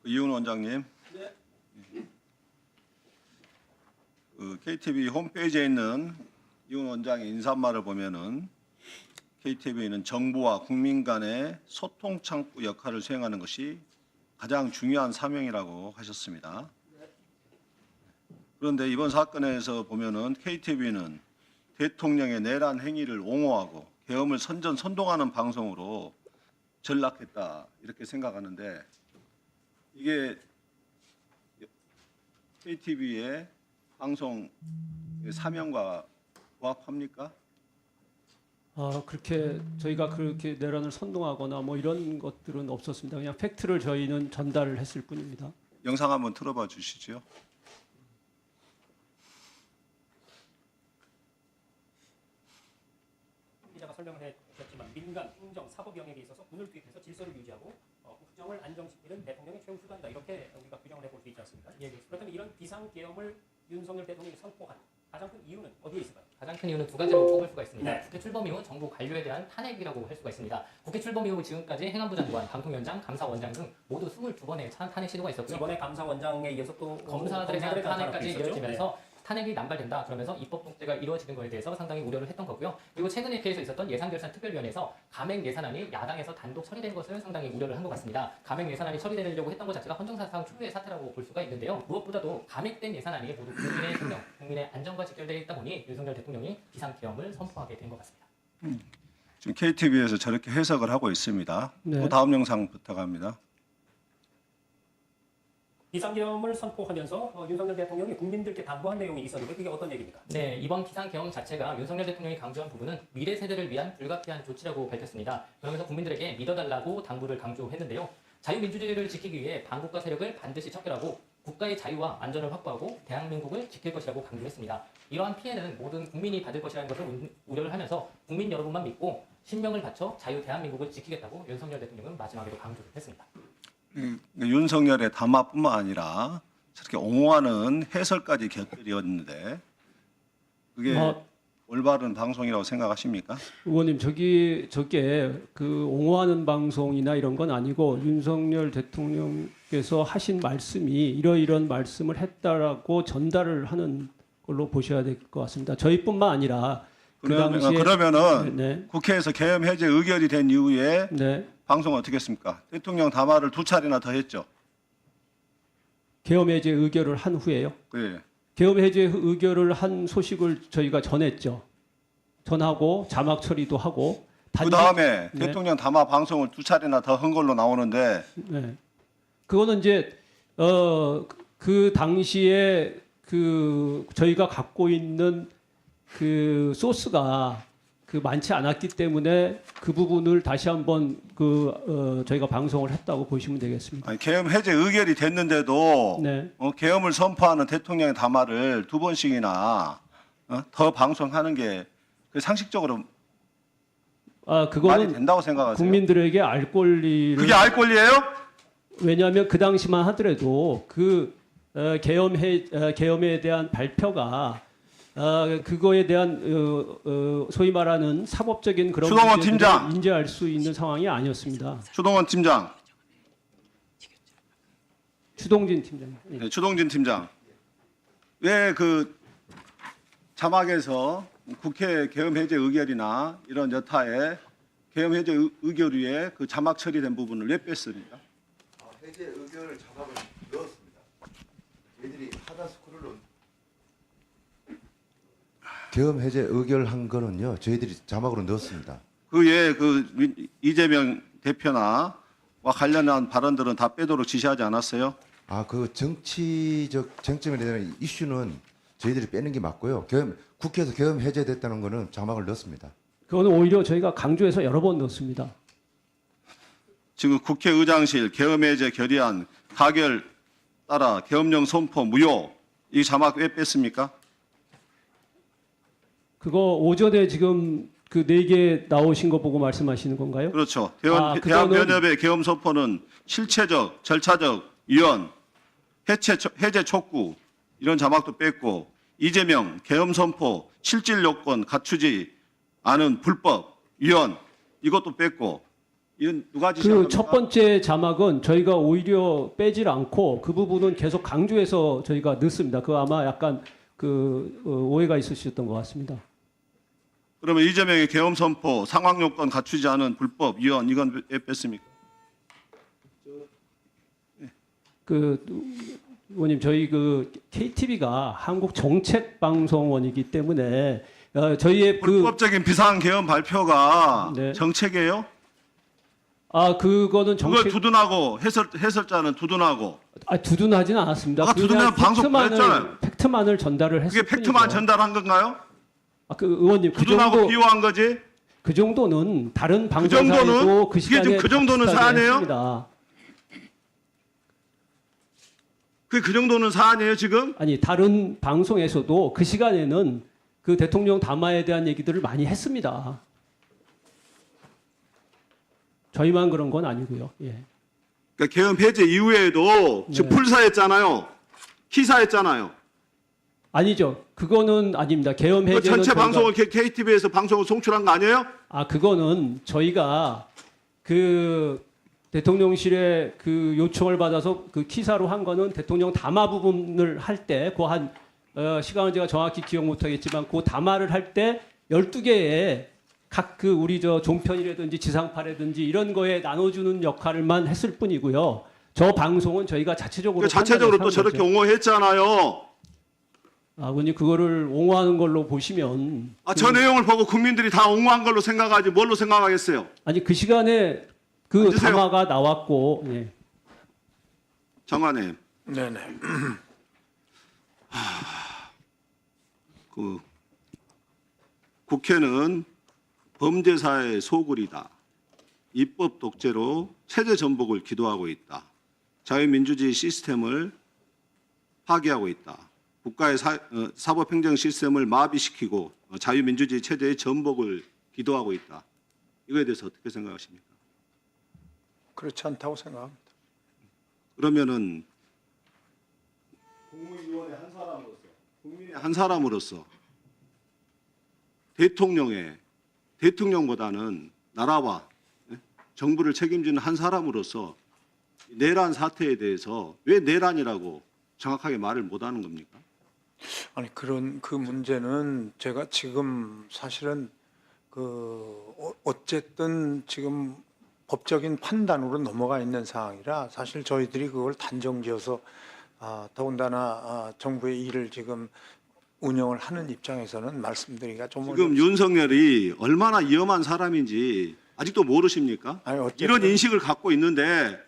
이훈 원장님, 네. KTV 홈페이지에 있는 이훈 원장의 인사말을 보면은 KTV는 정부와 국민 간의 소통 창구 역할을 수행하는 것이 가장 중요한 사명이라고 하셨습니다. 그런데 이번 사건에서 보면은 KTV는 대통령의 내란 행위를 옹호하고 계엄을 선동하는 방송으로 전락했다 이렇게 생각하는데 이게 KTV의 방송 사명과 부합합니까? 그렇게 저희가 그렇게 내란을 선동하거나 뭐 이런 것들은 없었습니다. 그냥 팩트를 저희는 전달을 했을 뿐입니다. 영상 한번 틀어봐 주시죠. 기자가 설명을 해주셨지만 민간, 행정, 사법 영역에 있어서 군을 투입해서 질서를 유지하고 국정을 안정시키는 대통령의 최후 수단이다. 이렇게 우리가 규정을 해볼 수 있지 않습니까? 예, 그렇다면 이런 비상계엄을 윤석열 대통령이 선포한 가장 큰 이유는 어디에 있을까요? 가장 큰 이유는 두 가지로 꼽을 수가 있습니다. 국회 출범 이후 정부 관료에 대한 탄핵이라고 할 수가 있습니다. 국회 출범 이후 지금까지 행안부 장관, 방통위원장, 감사원장 등 모두 22번의 탄핵 시도가 있었고요. 이번에 감사원장에 이어서 또 검사들에 대한 탄핵까지 있었죠? 이어지면서 탄핵이 남발된다. 그러면서 입법 통제가 이루어지는 것에 대해서 상당히 우려를 했던 거고요. 그리고 최근에 계에서 있었던 예산결산특별위원회에서 감액 예산안이 야당에서 단독 처리된 것을 상당히 우려를 한 것 같습니다. 감액 예산안이 처리되려고 했던 것 자체가 헌정사상 초유의 사태라고 볼 수가 있는데요. 무엇보다도 감액된 예산안이 모두 국민의 생명, 국민의 안전과 직결되어 있다 보니 윤석열 대통령이 비상계엄을 선포하게 된 것 같습니다. 지금 KTV에서 저렇게 해석을 하고 있습니다. 네. 또 다음 영상 부탁합니다. 비상계엄을 선포하면서 윤석열 대통령이 국민들께 당부한 내용이 있었는데 그게 어떤 얘기입니까? 네, 이번 비상계엄 자체가 윤석열 대통령이 강조한 부분은 미래 세대를 위한 불가피한 조치라고 밝혔습니다. 그러면서 국민들에게 믿어달라고 당부를 강조했는데요. 자유민주주의를 지키기 위해 반국가 세력을 반드시 척결하고 국가의 자유와 안전을 확보하고 대한민국을 지킬 것이라고 강조했습니다. 이러한 피해는 모든 국민이 받을 것이라는 것을 우려를 하면서 국민 여러분만 믿고 신명을 바쳐 자유 대한민국을 지키겠다고 윤석열 대통령은 마지막에도 강조를 했습니다. 윤석열의 담화뿐만 아니라 저렇게 옹호하는 해설까지 곁들였는데 그게 올바른 방송이라고 생각하십니까? 의원님 저게 그 옹호하는 방송이나 이런 건 아니고 윤석열 대통령께서 하신 말씀이 이러이런 말씀을 했다라고 전달을 하는 걸로 보셔야 될 것 같습니다. 저희뿐만 아니라 그러면은 네. 국회에서 계엄 해제 의결이 된 이후에 네. 방송은 어떻게 했습니까? 대통령 담화를 2차례나 더 했죠. 계엄 해제 의결을 한 후에요. 네. 계엄 해제 의결을 한 소식을 저희가 전했죠. 전하고 자막 처리도 하고. 그 다음에 네. 대통령 담화 방송을 2차례나 더 한 걸로 나오는데 네. 그거는 이제 그 당시에 그 저희가 갖고 있는 그 소스가 그 많지 않았기 때문에 그 부분을 다시 한번 저희가 방송을 했다고 보시면 되겠습니다. 아니, 계엄 해제 의결이 됐는데도 네. 계엄을 선포하는 대통령의 담화를 2번씩이나 더 방송하는 게 상식적으로 말이 그거는 된다고 생각하세요? 국민들에게 알 권리를 그게 알 권리예요? 왜냐하면 그 당시만 하더라도 그 계엄에 대한 발표가 그거에 대한 소위 말하는 사법적인 그런 추동원 문제들을 팀장. 인지할 수 있는 상황이 아니었습니다. 추동원 팀장, 추동진 팀장님. 네, 추동진 팀장, 왜 그 자막에서 국회 계엄 해제 의결이나 이런 여타의 계엄 해제 의결 위에 그 자막 처리된 부분을 왜 뺐습니까? 해제 의결을 자막을 넣었습니다. 저희들이 하다스쿨로 계엄 해제 의결한 거는요, 저희들이 자막으로 넣었습니다. 그에 이재명 대표나 와 관련한 발언들은 다 빼도록 지시하지 않았어요? 그 정치적 쟁점에 대한 이슈는 저희들이 빼는 게 맞고요. 국회에서 계엄 해제됐다는 거는 자막을 넣었습니다. 그거는 오히려 저희가 강조해서 여러 번 넣었습니다. 지금 국회의장실 계엄 해제 결의안 가결 따라 계엄령 선포 무효 이 자막 왜 뺐습니까? 그거 오전에 지금 그 4개 나오신 거 보고 말씀하시는 건가요? 그렇죠. 그거는- 대한변협의 계엄 선포는 실체적, 절차적, 위헌, 해제 촉구 이런 자막도 뺐고 이재명 계엄 선포 실질 요건 갖추지 않은 불법, 위헌 이것도 뺐고 이건 누가 지시한 그 겁니까? 첫 번째 자막은 저희가 오히려 빼질 않고 그 부분은 계속 강조해서 저희가 넣습니다. 그 아마 약간 오해가 있으셨던 것 같습니다. 그러면 이재명의 계엄 선포, 상황 요건 갖추지 않은 불법 위헌 이건 왜 뺐습니까? 의원님 저희 KTV가 한국 정책 방송원이기 때문에 저희의 불법적인 비상 계엄 발표가 네. 정책이에요? 그거는 그걸 두둔하고 해설자는 두둔하고 두둔하지는 않았습니다. 아까 두둔하면 방송 그랬잖아요. 팩트만을 전달을 했을 그게 팩트만 전달한 건가요? 의원님 두둔하고 비호한 거지? 그 정도는 다른 정도는? 방송사에도 그 그게 시간에 지금 그 정도는 비슷하게 사안이에요? 했습니다. 그 정도는 사안이에요 지금? 아니 다른 방송에서도 그 시간에는 그 대통령 담화에 대한 얘기들을 많이 했습니다. 저희만 그런 건 아니고요. 예. 그러니까 계엄 해제 이후에도 지금 네. 풀사했잖아요. 기사했잖아요. 아니죠. 그거는 아닙니다. 계엄 그 해제는 전체 저희가- 방송을 KTV에서 방송을 송출한 거 아니에요? 그거는 저희가 그 대통령실에 그 요청을 받아서 그 기사로 한 거는 대통령 담화 부분을 할 때 그 한 시간은 제가 정확히 기억 못 하겠지만 그 담화를 할 때 12개의 각 우리 종편이라든지 지상파라든지 이런 거에 나눠주는 역할을만 했을 뿐이고요. 저 방송은 저희가 자체적으로 자체적으로 또 판단해서 한 저렇게 거죠. 옹호했잖아요. 의원님 그거를 옹호하는 걸로 보시면 저 내용을 보고 국민들이 다 옹호한 걸로 생각하지 뭘로 생각하겠어요? 아니 그 시간에 그 앉으세요. 담화가 나왔고 예. 장관님, 네네. 국회는 범죄사의 소굴이다. 입법 독재로 체제 전복을 기도하고 있다. 자유민주주의 시스템을 파괴하고 있다. 국가의 사법행정 시스템을 마비시키고 자유민주주의 체제의 전복을 기도하고 있다. 이거에 대해서 어떻게 생각하십니까? 그렇지 않다고 생각합니다. 그러면은 국무위원의 한 사람으로서, 국민의 한 사람으로서 대통령보다는 나라와 정부를 책임지는 한 사람으로서 내란 사태에 대해서 왜 내란이라고 정확하게 말을 못하는 겁니까? 아니 그 문제는 제가 지금 사실은 어쨌든 지금 법적인 판단으로 넘어가 있는 상황이라 사실 저희들이 그걸 단정지어서 더군다나 정부의 일을 지금 운영을 하는 입장에서는 말씀드리기가 좀 지금 윤석열이 얼마나 위험한 사람인지 아직도 모르십니까? 아니, 어쨌든- 이런 인식을 갖고 있는데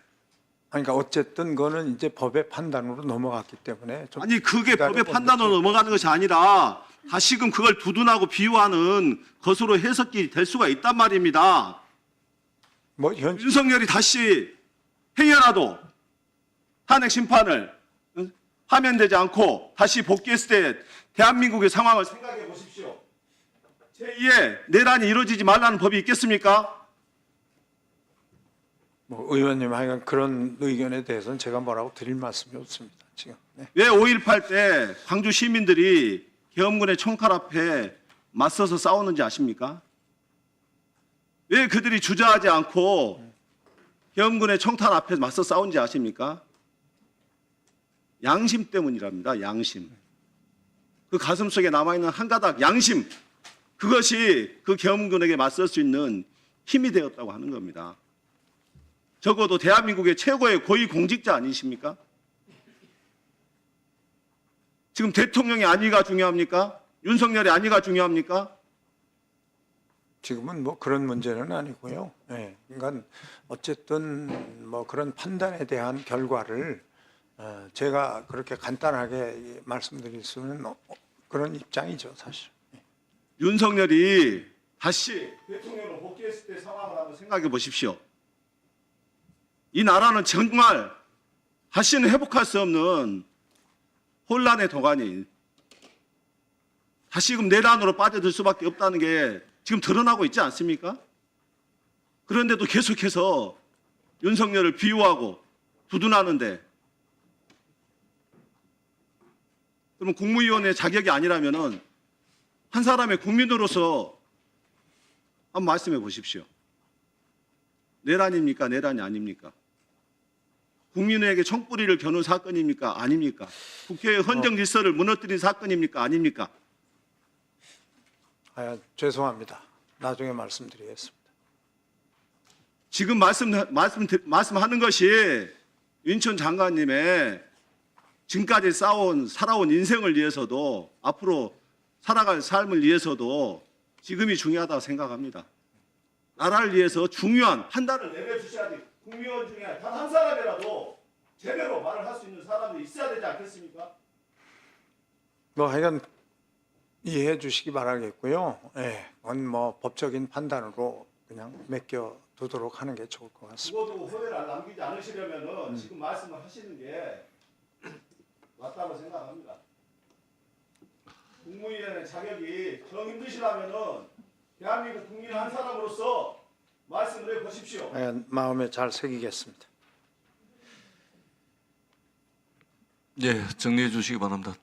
그러니까 어쨌든 그거는 이제 법의 판단으로 넘어갔기 때문에 좀 아니 그게 기다려보는 법의 판단으로 게 넘어가는 것이 아니라 다시금 그걸 두둔하고 비유하는 것으로 해석이 될 수가 있단 말입니다. 윤석열이 다시 행여라도 탄핵 심판을 하면 되지 않고 다시 복귀했을 때 대한민국의 상황을 생각해 보십시오. 제2의 내란이 이루어지지 말라는 법이 있겠습니까? 의원님 하여간 그런 의견에 대해서는 제가 뭐라고 드릴 말씀이 없습니다. 지금. 네. 왜 5.18 때 광주 시민들이 계엄군의 총칼 앞에 맞서서 싸웠는지 아십니까? 왜 그들이 주저하지 않고 계엄군의 총칼 앞에 맞서 싸운지 아십니까? 양심 때문이랍니다. 양심. 그 가슴 속에 남아있는 한 가닥 양심. 그것이 그 계엄군에게 맞설 수 있는 힘이 되었다고 하는 겁니다. 적어도 대한민국의 최고의 고위 공직자 아니십니까? 지금 대통령의 안위가 중요합니까? 윤석열의 안위가 중요합니까? 지금은 뭐 그런 문제는 아니고요. 네. 그러니까 어쨌든 뭐 그런 판단에 대한 결과를 제가 그렇게 간단하게 말씀드릴 수는 그런 입장이죠, 사실. 윤석열이 다시 대통령으로 복귀했을 때 상황을 한번 생각해 보십시오. 이 나라는 정말 다시는 회복할 수 없는 혼란의 도가니, 다시금 내란으로 빠져들 수밖에 없다는 게 지금 드러나고 있지 않습니까? 그런데도 계속해서 윤석열을 비유하고 두둔하는데, 그러면 국무위원의 자격이 아니라면은 한 사람의 국민으로서 한번 말씀해 보십시오. 내란입니까? 내란이 아닙니까? 국민에게 총뿌리를 겨눈 사건입니까? 아닙니까? 국회의 헌정 질서를 무너뜨린 사건입니까? 아닙니까? 죄송합니다. 나중에 말씀드리겠습니다. 지금 말씀하는 것이 윤천 장관님의 지금까지 살아온 인생을 위해서도 앞으로 살아갈 삶을 위해서도 지금이 중요하다고 생각합니다. 나라를 위해서 중요한 판단을 내려주셔야지. 국민의원 중에 단 한 사람이라도 제대로 말을 할 수 있는 사람이 있어야 되지 않겠습니까? 뭐 하여간 이해해 주시기 바라겠고요. 예, 그건 뭐 법적인 판단으로 그냥 맡겨두도록 하는 게 좋을 것 같습니다. 죽어도 후회를 남기지 않으시려면은 지금 말씀을 하시는 게 맞다고 생각합니다. 국무위원의 자격이 정 힘드시라면은 대한민국 국민 한 사람으로서 말씀을 해 보십시오. 예, 마음에 잘 새기겠습니다. 예, 정리해 주시기 바랍니다.